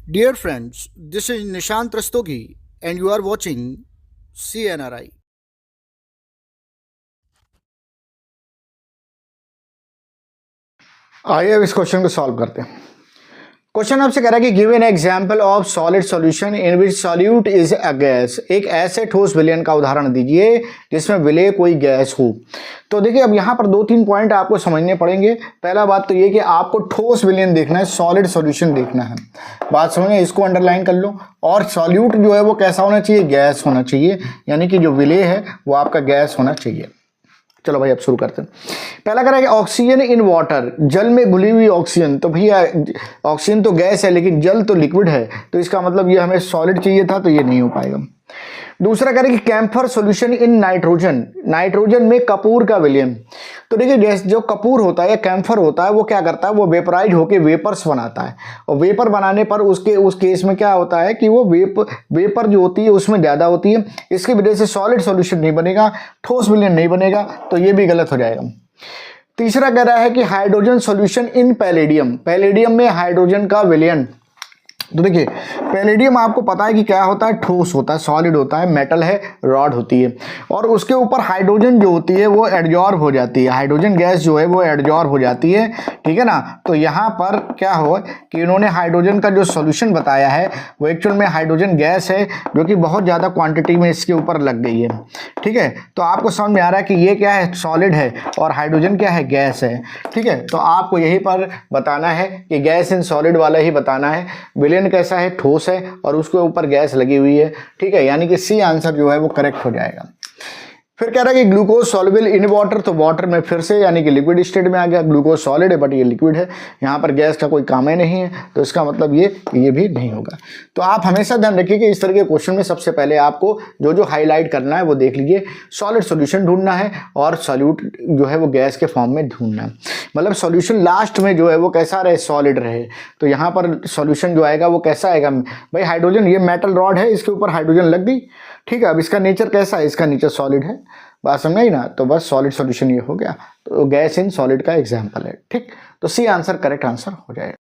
Dear friends, this is Nishant Rastogi and you are watching CNRI. आइए अब इस question को सॉल्व करते हैं। क्वेश्चन आपसे कह रहा है कि give an example of solid solution in which solute is a gas. एक ऐसे ठोस विलयन का उदाहरण दीजिए जिसमें विलेय कोई गैस हो। तो देखिए अब यहाँ पर दो तीन पॉइंट आपको समझने पड़ेंगे। पहला बात तो ये कि आपको ठोस विलयन देखना है, सॉलिड सॉल्यूशन देखना है। बात समझिए, इसको अंडरलाइन कर लो। और सॉल्यूट जो है वो कैसा होना चाहिए? गैस होना चाहिए, यानी कि जो विलेय है वो आपका गैस होना चाहिए। चलो भाई अब शुरू करते हैं। पहला कह रहा है कि ऑक्सीजन इन वाटर, जल में घुली हुई ऑक्सीजन। तो भैया ऑक्सीजन तो गैस है लेकिन जल तो लिक्विड है, तो इसका मतलब ये हमें सॉलिड चाहिए था, तो ये नहीं हो पाएगा। दूसरा कह रहे हैं कि camphor solution in nitrogen, nitrogen में कपूर का विलयन। तो देखिए जो कपूर होता है या कैम्फर होता है वो क्या करता है? वो वेपराइज होकर वेपर्स बनाता है, और वेपर बनाने पर उस केस में क्या होता है कि वो वेपर जो होती है उसमें ज़्यादा होती है। इसकी वजह से सॉलिड सॉल्यूशन नहीं बनेगा, ठोस विलयन नहीं बनेगा, तो ये भी गलत हो जाएगा। तीसरा कह रहा है कि hydrogen solution in palladium, palladium में हाइड्रोजन का विलयन। तो देखिए पैलेडियम आपको पता है कि क्या होता है? ठोस होता है, सॉलिड होता है, मेटल है, रॉड होती है, और उसके ऊपर हाइड्रोजन जो होती है वो एडजॉर्ब हो जाती है, हाइड्रोजन गैस जो है वो एडजॉर्ब हो जाती है, ठीक है ना। तो यहाँ पर क्या हो कि इन्होंने हाइड्रोजन का जो सॉल्यूशन बताया है वो एक्चुअल में हाइड्रोजन गैस है, जो कि बहुत ज़्यादा क्वांटिटी में इसके ऊपर लग गई है, ठीक है। तो आपको समझ में आ रहा है कि ये क्या है? सॉलिड है, और हाइड्रोजन क्या है? गैस है, ठीक है। तो आपको यहीं पर बताना है कि गैस इन सॉलिड वाला ही बताना है। विलयन कैसा है? ठोस है, और उसके ऊपर गैस लगी हुई है, ठीक है। यानी कि सी आंसर जो है वो करेक्ट हो जाएगा। फिर कह रहा है कि ग्लूकोज सॉल्युबल इन वाटर, तो वाटर में फिर से यानी कि लिक्विड स्टेट में आ गया। ग्लूकोज सॉलिड है बट ये लिक्विड है, यहाँ पर गैस का कोई काम ही नहीं है, तो इसका मतलब ये भी नहीं होगा। तो आप हमेशा ध्यान रखिए कि इस तरह के क्वेश्चन में सबसे पहले आपको जो जो हाईलाइट करना है वो देख लीजिए। सॉलिड सॉल्यूशन ढूंढना है और सॉल्यूट जो है वो गैस के फॉर्म में ढूंढना है, मतलब सॉल्यूशन लास्ट में जो है वो कैसा रहे? सॉलिड रहे। तो यहाँ पर सॉल्यूशन जो आएगा वो कैसा आएगा भाई? हाइड्रोजन, ये मेटल रॉड है, इसके ऊपर हाइड्रोजन लग गई, ठीक है। अब इसका नेचर कैसा है? इसका नेचर सॉलिड है, बात समझ आई ना। तो बस सॉलिड सॉल्यूशन ये हो गया, तो गैस इन सॉलिड का एग्जांपल है, ठीक। तो सी आंसर करेक्ट आंसर हो जाएगा।